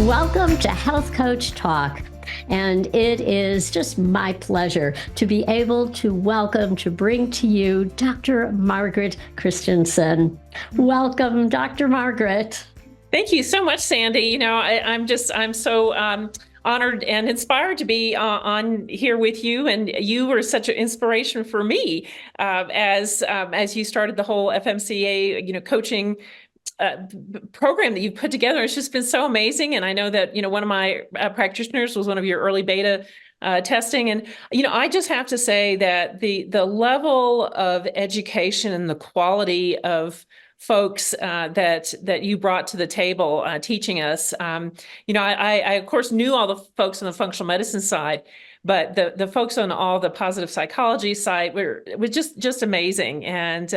Welcome to Health Coach Talk. And it is just my pleasure to be able to bring to you Dr. Margaret Christensen. Welcome, Dr. Margaret. Thank you so much, Sandy. You know, I'm so honored and inspired to be on here with you. And you were such an inspiration for me as you started the whole FMCA, coaching program that you've put together. It's just been so amazing. And I know that, one of my practitioners was one of your early beta testing. And, I just have to say that the level of education and the quality of folks that you brought to the table teaching us, I of course knew all the folks on the functional medicine side, but the folks on all the positive psychology side was just amazing. And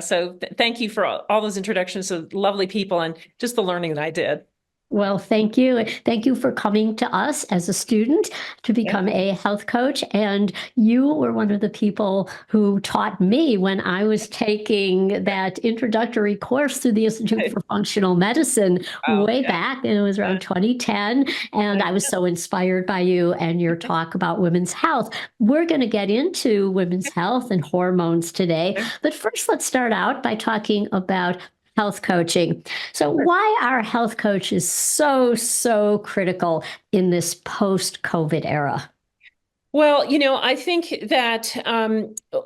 so thank you for all those introductions of lovely people and just the learning that I did. Well, thank you. Thank you for coming to us as a student to become a health coach. And you were one of the people who taught me when I was taking that introductory course through the Institute for Functional Medicine way back. And it was around 2010. And I was so inspired by you and your talk about women's health. We're going to get into women's health and hormones today. But first, let's start out by talking about health coaching. So why are health coaches so critical in this post-COVID era? Well, I think that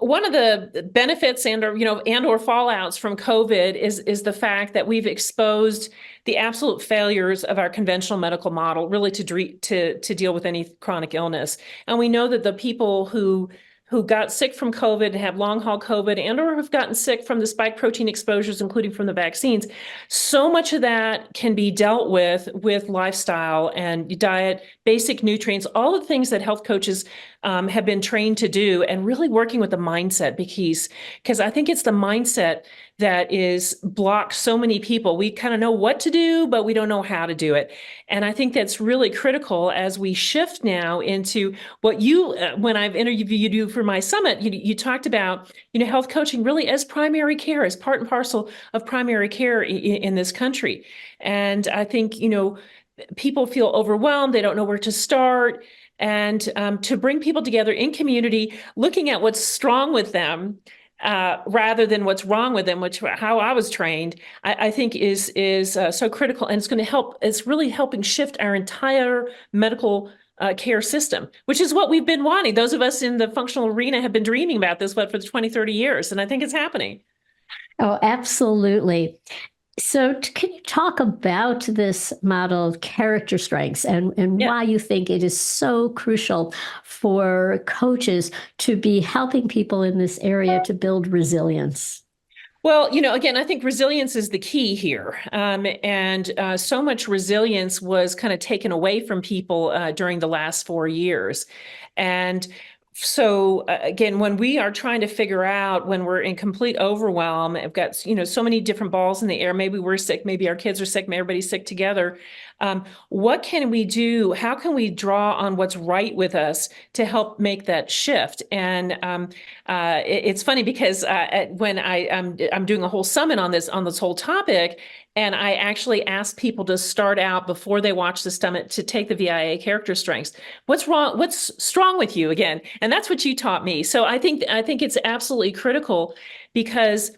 one of the benefits and or fallouts from COVID is the fact that we've exposed the absolute failures of our conventional medical model, really to deal with any chronic illness. And we know that the people who got sick from COVID and have long haul COVID and or have gotten sick from the spike protein exposures, including from the vaccines, so much of that can be dealt with lifestyle and diet, basic nutrients, all the things that health coaches have been trained to do, and really working with the mindset because I think it's the mindset that is blocked so many people. We kind of know what to do, but we don't know how to do it. And I think that's really critical as we shift now into what when I've interviewed you for my summit, you talked about, health coaching really as primary care, as part and parcel of primary care in this country. And I think, people feel overwhelmed. They don't know where to start. And to bring people together in community, looking at what's strong with them, rather than what's wrong with them, how I was trained, I think is so critical. And it's going to help. It's really helping shift our entire medical care system, which is what we've been wanting. Those of us in the functional arena have been dreaming about this, for 20, 30 years. And I think it's happening. Oh, absolutely. So can you talk about this model of character strengths and why you think it is so crucial for coaches to be helping people in this area to build resilience? Well, again, I think resilience is the key here. And so much resilience was kind of taken away from people during the last 4 years. And so again, when we are trying to figure out, when we're in complete overwhelm, I've got, so many different balls in the air, maybe we're sick, maybe our kids are sick, maybe everybody's sick together. What can we do? How can we draw on what's right with us to help make that shift? And it's funny because when I'm doing a whole summit on this whole topic, and I actually ask people to start out before they watch the summit to take the VIA character strengths. What's wrong? What's strong with you again? And that's what you taught me. So I think it's absolutely critical because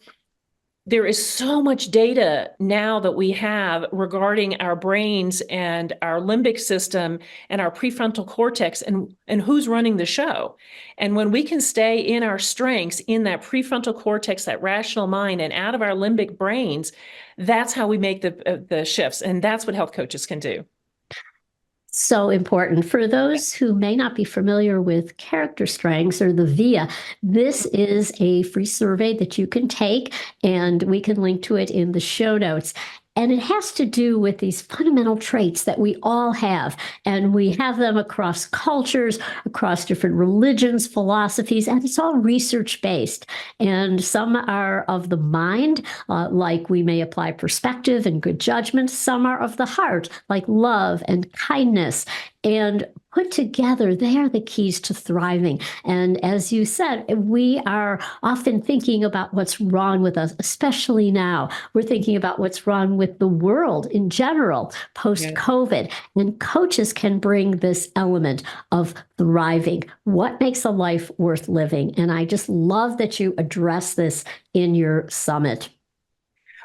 there is so much data now that we have regarding our brains and our limbic system and our prefrontal cortex and who's running the show. And when we can stay in our strengths, in that prefrontal cortex, that rational mind, and out of our limbic brains, that's how we make the shifts. And that's what health coaches can do. So important. For those who may not be familiar with character strengths or the VIA, this is a free survey that you can take, and we can link to it in the show notes. And it has to do with these fundamental traits that we all have. And we have them across cultures, across different religions, philosophies, and it's all research-based. And some are of the mind, like we may apply perspective and good judgment. Some are of the heart, like love and kindness. And put together, they are the keys to thriving. And as you said, we are often thinking about what's wrong with us, especially now. We're thinking about what's wrong with the world in general, post-COVID. And coaches can bring this element of thriving. What makes a life worth living? And I just love that you address this in your summit.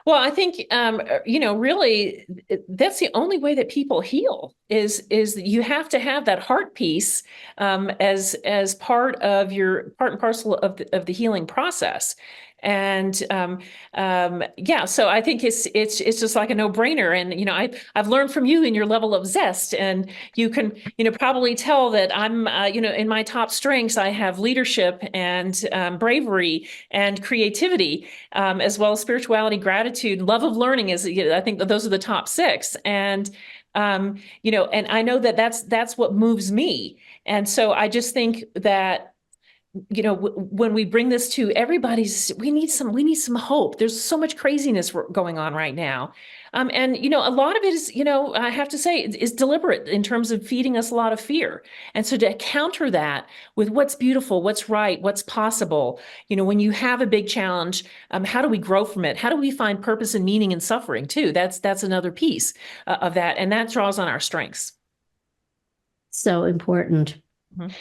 Well, I think really, that's the only way that people heal is you have to have that heart piece as part of your part and parcel of the healing process. And yeah, so I think it's just like a no-brainer. And I've learned from you in your level of zest, and you can probably tell that I'm in my top strengths I have leadership and bravery and creativity, as well as spirituality, gratitude, love of learning is I think that those are the top six. And and I know that that's what moves me. And so I just think that when we bring this to everybody's, we need some hope. There's so much craziness going on right now. And a lot of it is, I have to say, is deliberate in terms of feeding us a lot of fear. And so to counter that with what's beautiful, what's right, what's possible, when you have a big challenge, how do we grow from it? How do we find purpose and meaning in suffering too? That's another piece of that. And that draws on our strengths. So important. Mhm.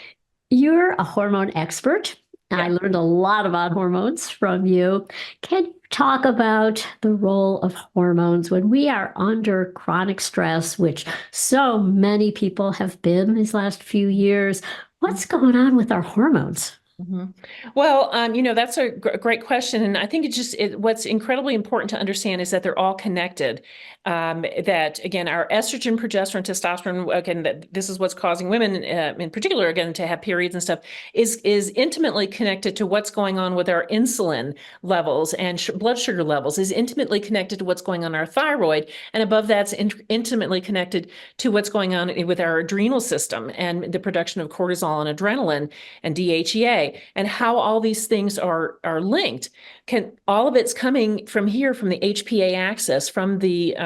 You're a hormone expert. Yeah. I learned a lot about hormones from you. Can you talk about the role of hormones when we are under chronic stress, which so many people have been these last few years? What's going on with our hormones? Mhm. Well, that's a great question. And I think what's incredibly important to understand is that they're all connected. That again, our estrogen, progesterone, testosterone, again, that this is what's causing women in particular, again, to have periods and stuff, is intimately connected to what's going on with our insulin levels and blood sugar levels, is intimately connected to what's going on in our thyroid. And above that's intimately connected to what's going on with our adrenal system and the production of cortisol and adrenaline and DHEA. And how all these things are linked. All of it's coming from here, from the HPA axis, from the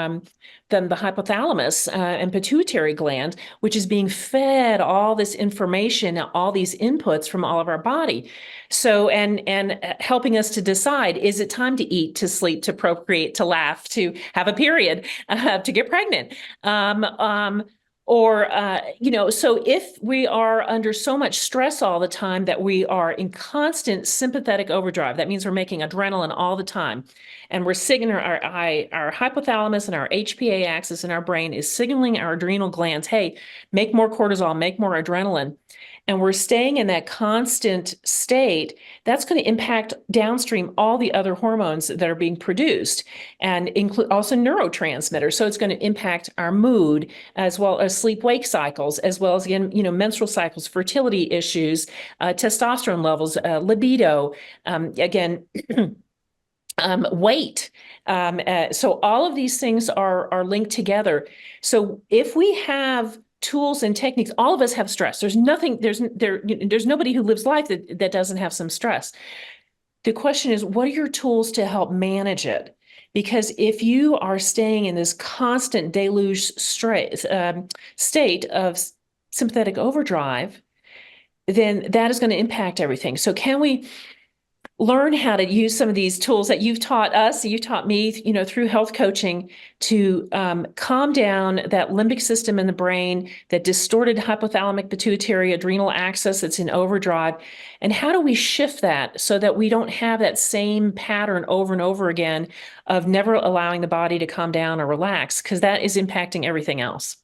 hypothalamus and pituitary gland, which is being fed all this information, all these inputs from all of our body. So, and helping us to decide, is it time to eat, to sleep, to procreate, to laugh, to have a period, to get pregnant? So if we are under so much stress all the time that we are in constant sympathetic overdrive, that means we're making adrenaline all the time. And we're signaling our hypothalamus and our HPA axis in our brain is signaling our adrenal glands, hey, make more cortisol, make more adrenaline. And we're staying in that constant state, that's going to impact downstream all the other hormones that are being produced and include also neurotransmitters. So it's going to impact our mood as well as sleep-wake cycles, as well as, again, menstrual cycles, fertility issues, testosterone levels, libido, again, weight. So all of these things are linked together. So if we have tools and techniques, all of us have stress. There's nobody who lives life that doesn't have some stress. The question is, what are your tools to help manage it? Because if you are staying in this constant deluge state of sympathetic overdrive, then that is going to impact everything. So can we learn how to use some of these tools that you've taught us, you taught me, through health coaching, to calm down that limbic system in the brain, that distorted hypothalamic pituitary adrenal axis that's in overdrive? And how do we shift that so that we don't have that same pattern over and over again of never allowing the body to calm down or relax? Because that is impacting everything else.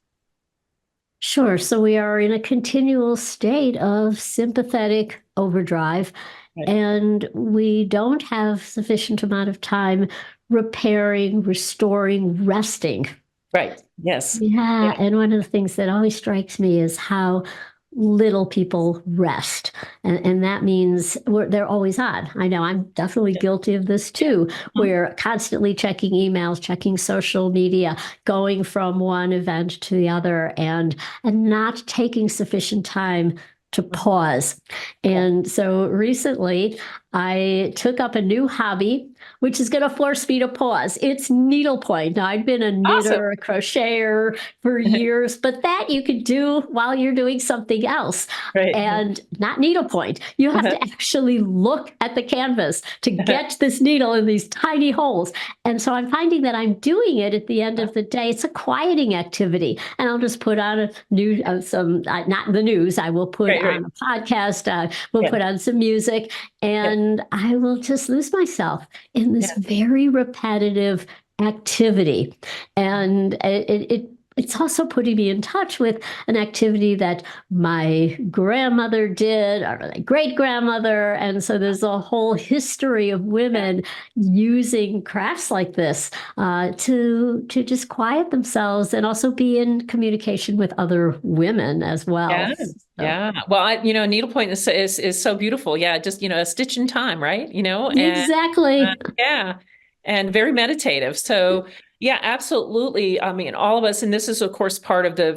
Sure. So we are in a continual state of sympathetic overdrive. Right. And we don't have sufficient amount of time repairing, restoring, resting. Right. Yes. Yeah. And one of the things that always strikes me is how little people rest. And that means they're always on. I know I'm definitely guilty of this too. We're constantly checking emails, checking social media, going from one event to the other, and not taking sufficient time to pause. And so recently I took up a new hobby, which is going to force me to pause. It's needlepoint. Now, I've been a Awesome. knitter, a crocheter for years, but that you could do while you're doing something else. Right. And not needlepoint. You have to actually look at the canvas to get this needle in these tiny holes. And so I'm finding that I'm doing it at the end of the day. It's a quieting activity. And I'll just put on a new, not the news, I will put on a podcast, we'll put on some music, and I will just lose myself in this very repetitive activity. And it's also putting me in touch with an activity that my grandmother did, or my great grandmother. And so there's a whole history of women using crafts like this to just quiet themselves and also be in communication with other women as well. Yeah. So. Yeah. Well, needlepoint is so beautiful. Yeah. Just, a stitch in time, right? And, Exactly. yeah. And very meditative. So yeah, absolutely. I mean, all of us, and this is of course part of the,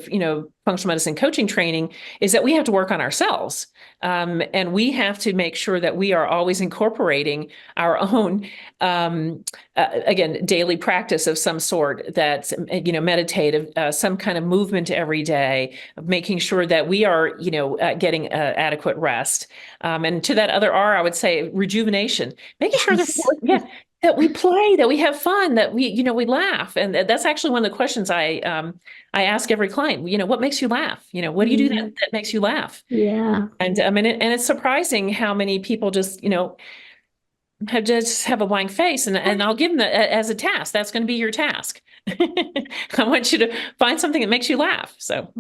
functional medicine coaching training, is that we have to work on ourselves. And we have to make sure that we are always incorporating our own, again, daily practice of some sort that's, meditative, some kind of movement every day, making sure that we are, getting adequate rest. And to that other R, I would say rejuvenation, making sure that we play, that we have fun, that we laugh. And that's actually one of the questions I ask every client, what makes you laugh? What do you do that makes you laugh? Yeah. And I mean, and it's surprising how many people just, have a blank face, and I'll give them that as a task. That's going to be your task. I want you to find something that makes you laugh. So.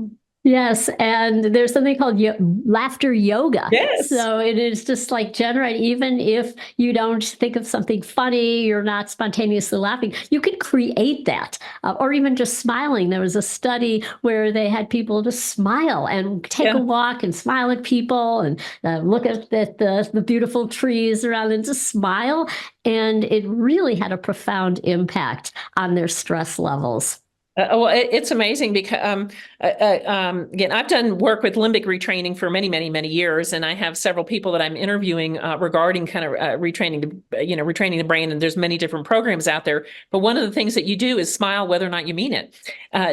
Yes, and there's something called laughter yoga. Yes. So it is just like generate, even if you don't think of something funny, you're not spontaneously laughing, you can create that, or even just smiling. There was a study where they had people just smile and take a walk and smile at people and look at the beautiful trees around and just smile. And it really had a profound impact on their stress levels. Well, it's amazing because, again, I've done work with limbic retraining for many, many, many years, and I have several people that I'm interviewing regarding kind of retraining the brain. And there's many different programs out there, but one of the things that you do is smile whether or not you mean it,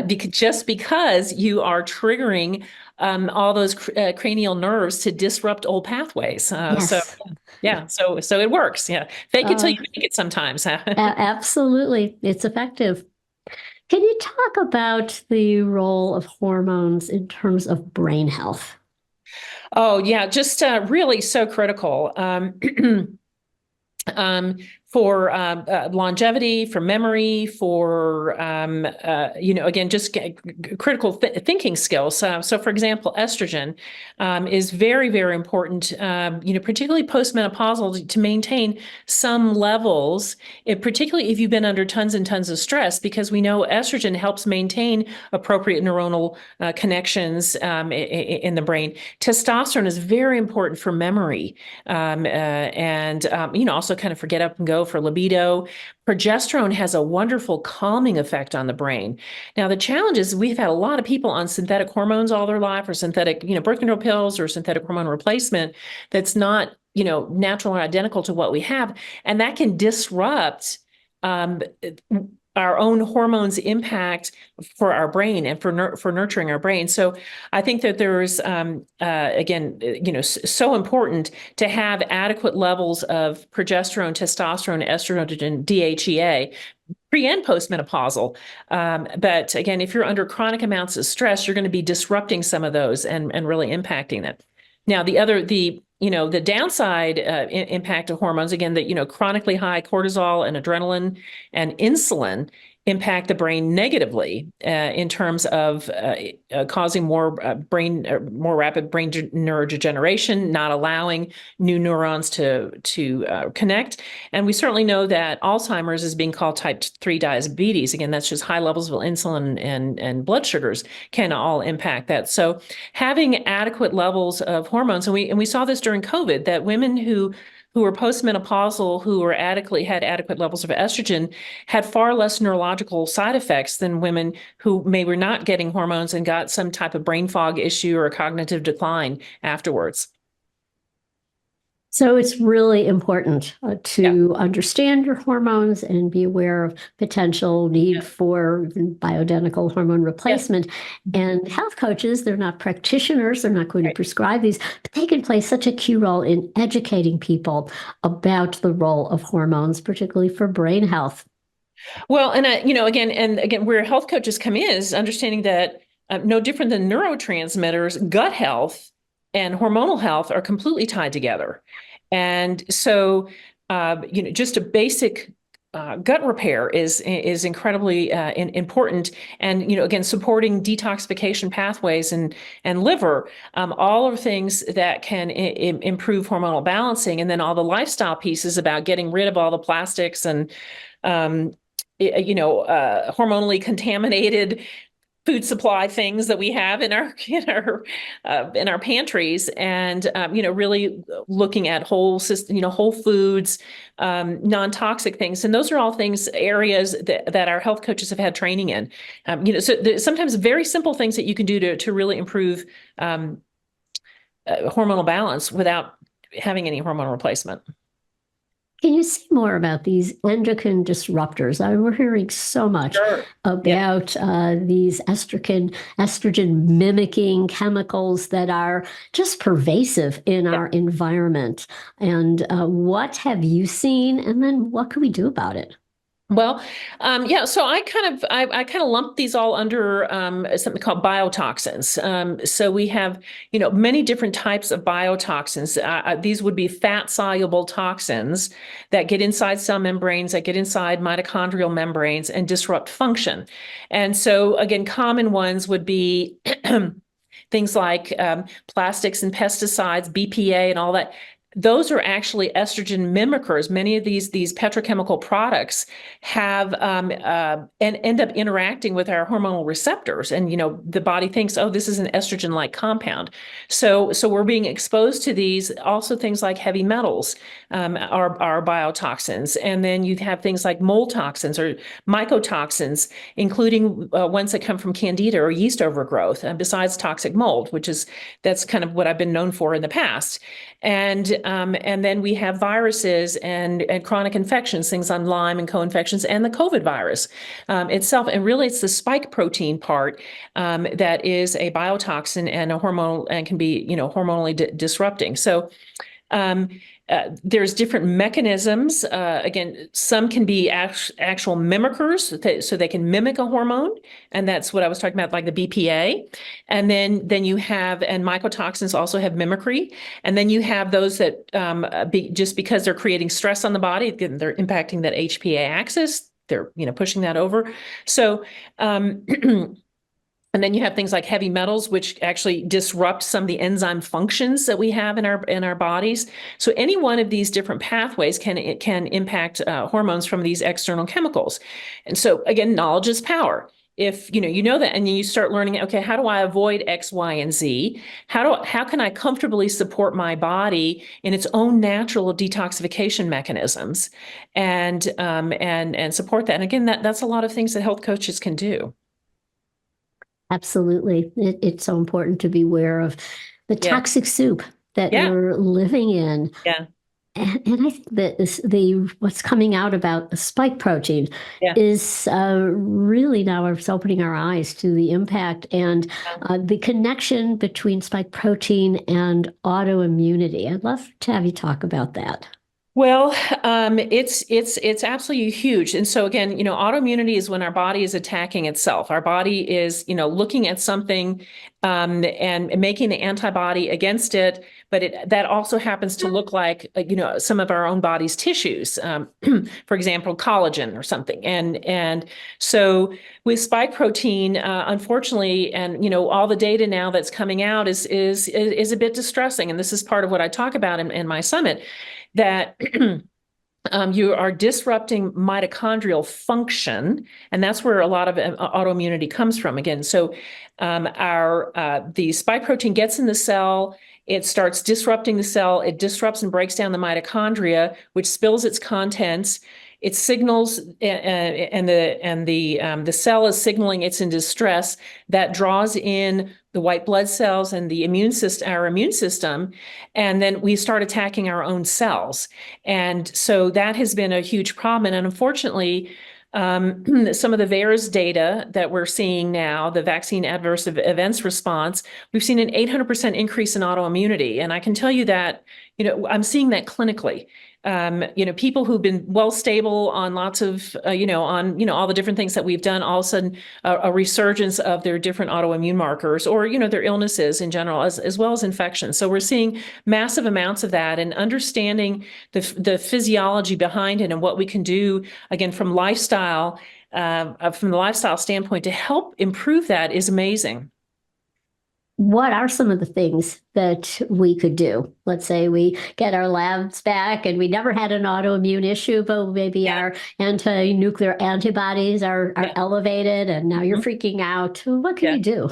because you are triggering all those cranial nerves to disrupt old pathways. Yes. So it works. Yeah, fake it till you make it. Sometimes. Absolutely, it's effective. Can you talk about the role of hormones in terms of brain health? Oh, yeah, just really so critical. For longevity, for memory, for, again, just critical thinking skills. So for example, estrogen is very, very important, particularly postmenopausal, to maintain some levels, particularly if you've been under tons and tons of stress, because we know estrogen helps maintain appropriate neuronal connections in the brain. Testosterone is very important for memory, and also kind of for get up and go for libido. Progesterone has a wonderful calming effect on the brain. Now, the challenge is we've had a lot of people on synthetic hormones all their life, or synthetic, birth control pills, or synthetic hormone replacement that's not, natural or identical to what we have. And that can disrupt our own hormones impact for our brain and for nurturing our brain. So I think that there's, again, so important to have adequate levels of progesterone, testosterone, estrogen, DHEA, pre and postmenopausal. But again, if you're under chronic amounts of stress, you're going to be disrupting some of those and really impacting it. Now, the downside impact of hormones, again, that, chronically high cortisol and adrenaline and insulin impact the brain negatively in terms of causing more rapid brain neurodegeneration, not allowing new neurons to connect. And we certainly know that Alzheimer's is being called type 3 diabetes. Again, that's just high levels of insulin and blood sugars can all impact that. So having adequate levels of hormones, and we saw this during COVID, that women who were postmenopausal, who had adequate levels of estrogen, had far less neurological side effects than women who were not getting hormones and got some type of brain fog issue or cognitive decline afterwards. So it's really important to understand your hormones and be aware of potential need for bioidentical hormone replacement. And health coaches, they're not practitioners, they're not going to prescribe these, but they can play such a key role in educating people about the role of hormones, particularly for brain health. Well, and again, where health coaches come in is understanding that no different than neurotransmitters, gut health and hormonal health are completely tied together. And so, just a basic gut repair is incredibly important. And, again, supporting detoxification pathways and liver, all are things that can improve hormonal balancing. And then all the lifestyle pieces about getting rid of all the plastics and, hormonally contaminated food supply things that we have in our pantries, and really looking at whole system, whole foods, non-toxic things, and those are all areas that our health coaches have had training in. So sometimes very simple things that you can do to really improve hormonal balance without having any hormone replacement. Can you say more about these endocrine disruptors? We're hearing so much about these estrogen mimicking chemicals that are just pervasive in our environment. And what have you seen? And then what can we do about it? Well, so I kind of lump these all under something called biotoxins. So we have, many different types of biotoxins. These would be fat-soluble toxins that get inside cell membranes, that get inside mitochondrial membranes and disrupt function. And so, again, common ones would be things like plastics and pesticides, BPA and all that. Those are actually estrogen mimickers. Many of these petrochemical products have and end up interacting with our hormonal receptors, and the body thinks, oh, this is an estrogen-like compound. So we're being exposed to these. Also, things like heavy metals are biotoxins, and then you have things like mold toxins or mycotoxins, including ones that come from candida or yeast overgrowth. Besides toxic mold, that's kind of what I've been known for in the past. And then we have viruses and chronic infections, things on Lyme and co-infections, and the COVID virus itself. And really, it's the spike protein part that is a biotoxin and a hormonal and can be, hormonally disrupting. So there's different mechanisms. Again, some can be actual mimickers, so they can mimic a hormone, and that's what I was talking about, like the BPA. And then you have, and mycotoxins also have mimicry. And then you have those that just because they're creating stress on the body, they're impacting that HPA axis. They're pushing that over. So. And then you have things like heavy metals, which actually disrupt some of the enzyme functions that we have in our bodies. So any one of these different pathways can impact hormones from these external chemicals. And so again, knowledge is power. If you know that, and you start learning, okay, how do I avoid X, Y, and Z? How can I comfortably support my body in its own natural detoxification mechanisms, and support that? And again, that's a lot of things that health coaches can do. Absolutely. It's so important to be aware of the toxic soup that you're living in. Yeah. And I think that what's coming out about the spike protein is really now it's opening our eyes to the impact and the connection between spike protein and autoimmunity. I'd love to have you talk about that. Well, it's absolutely huge. And so again, autoimmunity is when our body is attacking itself. Our body is, looking at something and making the antibody against it. But that also happens to look like, some of our own body's tissues, for example, collagen or something. And so with spike protein, unfortunately, and, all the data now that's coming out is a bit distressing. And this is part of what I talk about in my summit, that you are disrupting mitochondrial function, and that's where a lot of autoimmunity comes from. Again, so the spike protein gets in the cell, it starts disrupting the cell, it disrupts and breaks down the mitochondria, which spills its contents. It signals, and the cell is signaling it's in distress. That draws in the white blood cells and the immune system, our immune system, and then we start attacking our own cells. And so that has been a huge problem. And unfortunately, some of the VAERS data that we're seeing now, the vaccine adverse events response, we've seen an 800% increase in autoimmunity. And I can tell you that, I'm seeing that clinically. People who've been well stable on lots of, all the different things that we've done, all of a sudden a resurgence of their different autoimmune markers or, their illnesses in general, as well as infections. So we're seeing massive amounts of that, and understanding the physiology behind it and what we can do, again, from the lifestyle standpoint to help improve that is amazing. What are some of the things that we could do? Let's say we get our labs back and we never had an autoimmune issue, but maybe our anti-nuclear antibodies are elevated, and now you're freaking out. What can you do?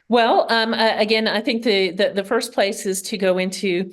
Well, again, I think the first place is to go into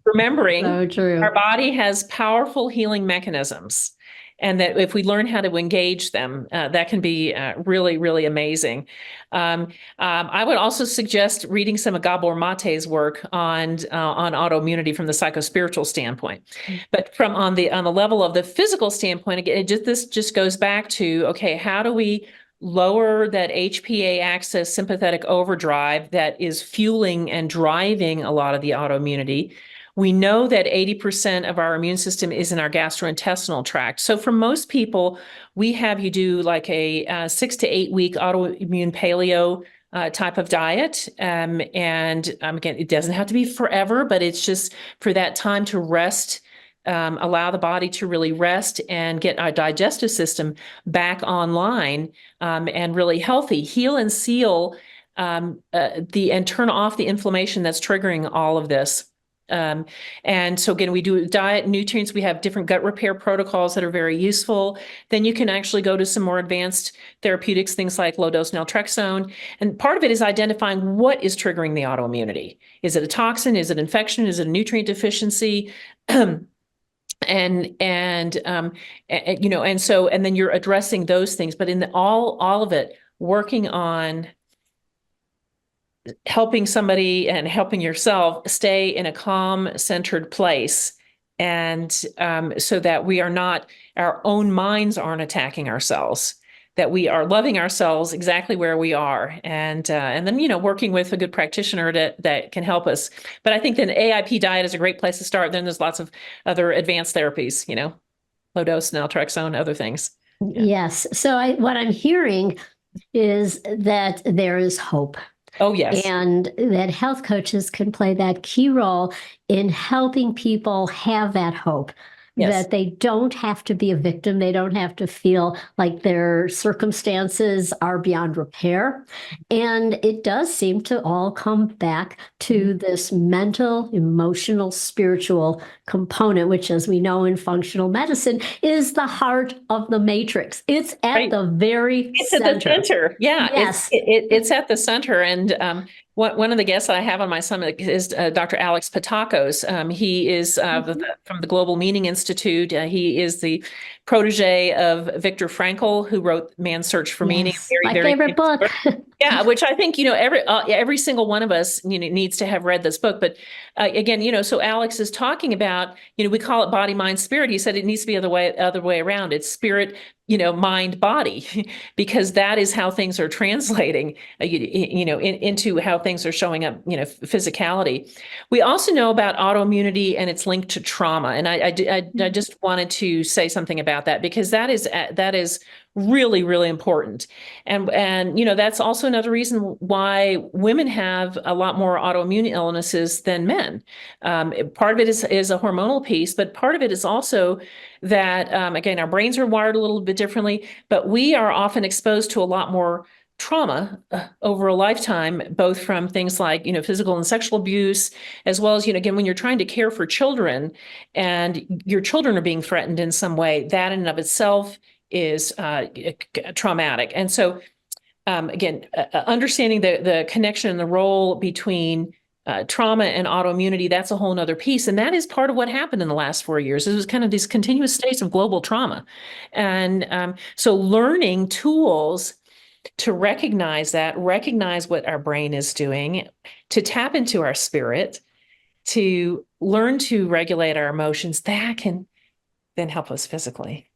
remembering our body has powerful healing mechanisms. And that if we learn how to engage them, that can be really, really amazing. I would also suggest reading some of Gabor Mate's work on autoimmunity from the psychospiritual standpoint. But on the level of the physical standpoint, again, this just goes back to, okay, how do we lower that HPA axis sympathetic overdrive that is fueling and driving a lot of the autoimmunity? We know that 80% of our immune system is in our gastrointestinal tract. So for most people, we have you do like a 6 to 8 week autoimmune paleo type of diet. And again, it doesn't have to be forever, but it's just for that time to rest, allow the body to really rest and get our digestive system back online and really healthy, heal and seal and turn off the inflammation that's triggering all of this. And so again, we do diet, nutrients, we have different gut repair protocols that are very useful. Then you can actually go to some more advanced therapeutics, things like low dose naltrexone. And part of it is identifying what is triggering the autoimmunity. Is it a toxin? Is it infection? Is it a nutrient deficiency? And then you're addressing those things, but in all of it, working on helping somebody and helping yourself stay in a calm, centered place. And so that our own minds aren't attacking ourselves, that we are loving ourselves exactly where we are. And then, working with a good practitioner that can help us. But I think the AIP diet is a great place to start. Then there's lots of other advanced therapies, low dose naltrexone, other things. Yeah. Yes. So what I'm hearing is that there is hope. Oh, yes. And that health coaches can play that key role in helping people have that hope. Yes. That they don't have to be a victim. They don't have to feel like their circumstances are beyond repair. And it does seem to all come back to this mental, emotional, spiritual component, which, as we know in functional medicine, is the heart of the matrix. It's at the very center. At the center. Yeah. Yes. It's at the center. And one of the guests that I have on my summit is Dr. Alex Patakos. He is from the Global Meaning Institute. He is the protege of Viktor Frankl, who wrote Man's Search for Meaning. My favorite book. Yeah, which I think, every single one of us, needs to have read this book. But again, so Alex is talking about, we call it body, mind, spirit. He said it needs to be the other way around. It's spirit, mind, body, because that is how things are translating, into how things are showing up, physicality. We also know about autoimmunity and its linked to trauma. And I just wanted to say something about that, because that is really, really important. And that's also another reason why women have a lot more autoimmune illnesses than men. Part of it is a hormonal piece, but part of it is also that, again, our brains are wired a little bit differently, but we are often exposed to a lot more trauma over a lifetime, both from things like, physical and sexual abuse, as well as, again, when you're trying to care for children and your children are being threatened in some way, that in and of itself is traumatic. And so, again, understanding the connection and the role between trauma and autoimmunity, that's a whole nother piece. And that is part of what happened in the last 4 years. It was kind of these continuous states of global trauma. And so learning tools to recognize that, recognize what our brain is doing, to tap into our spirit, to learn to regulate our emotions, that can then help us physically.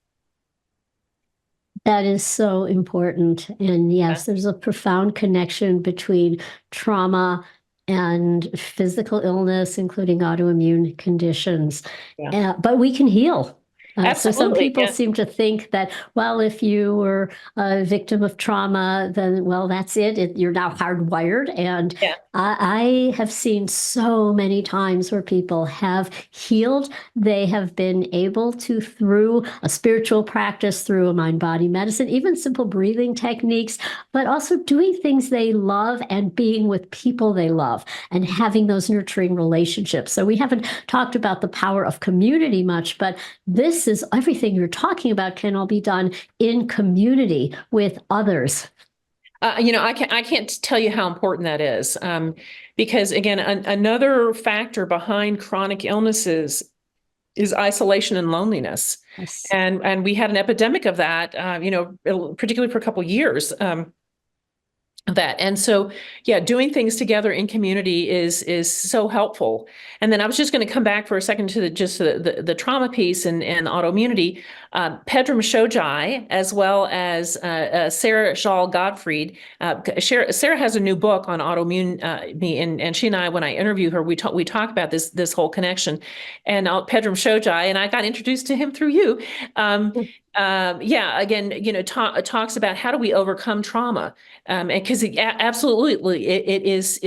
That is so important. And yes, there's a profound connection between trauma and physical illness, including autoimmune conditions. Yeah. But we can heal. So some Absolutely, people yeah. seem to think that, well, if you were a victim of trauma, then, well, that's it. You're now hardwired. And Yeah. I have seen so many times where people have healed. They have been able to, through a spiritual practice, through a mind-body medicine, even simple breathing techniques, but also doing things they love and being with people they love and having those nurturing relationships. So we haven't talked about the power of community much, but this is everything you're talking about can all be done in community with others. I can't tell you how important that is, because again, another factor behind chronic illnesses is isolation and loneliness. Yes. And we had an epidemic of that, particularly for a couple of years. And so, yeah, doing things together in community is so helpful. And then I was just going to come back for a second to the trauma piece and autoimmunity. Pedram Shojai, as well as Sarah Shaw Gottfried. Sarah has a new book on autoimmune, and she and I, when I interview her, we talk about this whole connection. And Pedram Shojai, and I got introduced to him through you. Again, talks about how do we overcome trauma, and because absolutely it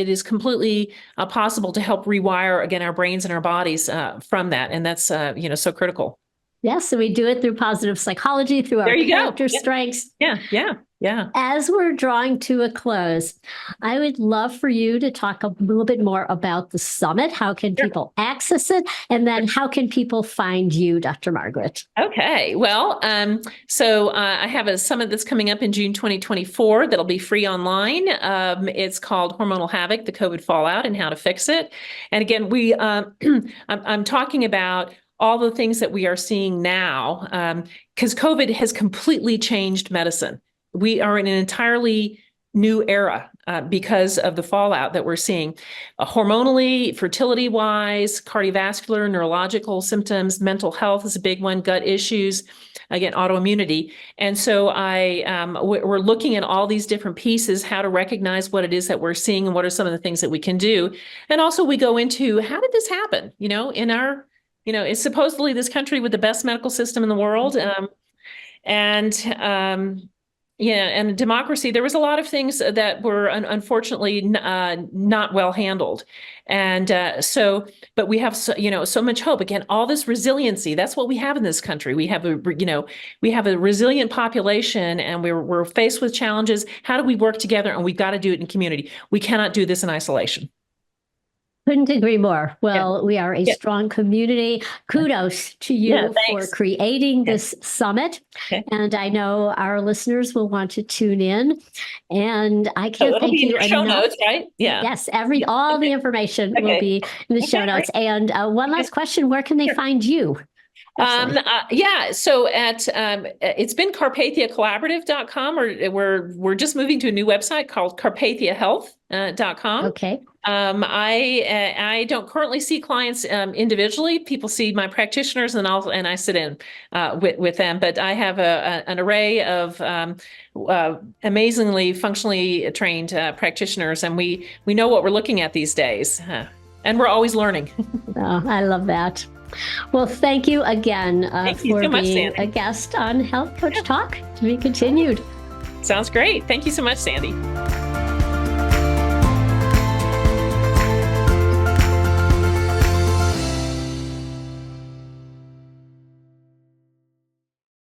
is completely possible to help rewire again our brains and our bodies from that, and that's so critical. Yes, so we do it through positive psychology, through our character strengths. Yeah. As we're drawing to a close, I would love for you to talk a little bit more about the summit. How can people access it? And then how can people find you, Dr. Margaret? Okay, well, so I have a summit that's coming up in June 2024 that'll be free online. It's called Hormonal Havoc, the COVID Fallout and How to Fix It. And again, I'm talking about all the things that we are seeing now, because COVID has completely changed medicine. We are in an entirely new era because of the fallout that we're seeing hormonally, fertility-wise, cardiovascular, neurological symptoms, mental health is a big one, gut issues, again, autoimmunity. And so we're looking at all these different pieces, how to recognize what it is that we're seeing and what are some of the things that we can do. And also we go into how did this happen, in our it's supposedly this country with the best medical system in the world. And democracy, there was a lot of things that were unfortunately not well handled. And but we have so much hope. Again, all this resiliency, that's what we have in this country. We have a resilient population, and we're faced with challenges. How do we work together? And we've got to do it in community. We cannot do this in isolation. Couldn't agree more. Well, we are a strong community. Kudos to you for creating this summit. And I know our listeners will want to tune in. And I can't thank you enough. Show notes, right? Yeah. Yes, all the information will be in the show notes. And one last question, where can they find you? So it's been carpathiacollaborative.com, or we're just moving to a new website called carpathiahealth.com. Okay. I don't currently see clients individually. People see my practitioners, and I sit in with them. But I have an array of amazingly functionally trained practitioners, and we know what we're looking at these days, and we're always learning. Oh, I love that. Well, thank you again for being a guest on Health Coach Talk. To be continued. Sounds great. Thank you so much, Sandy.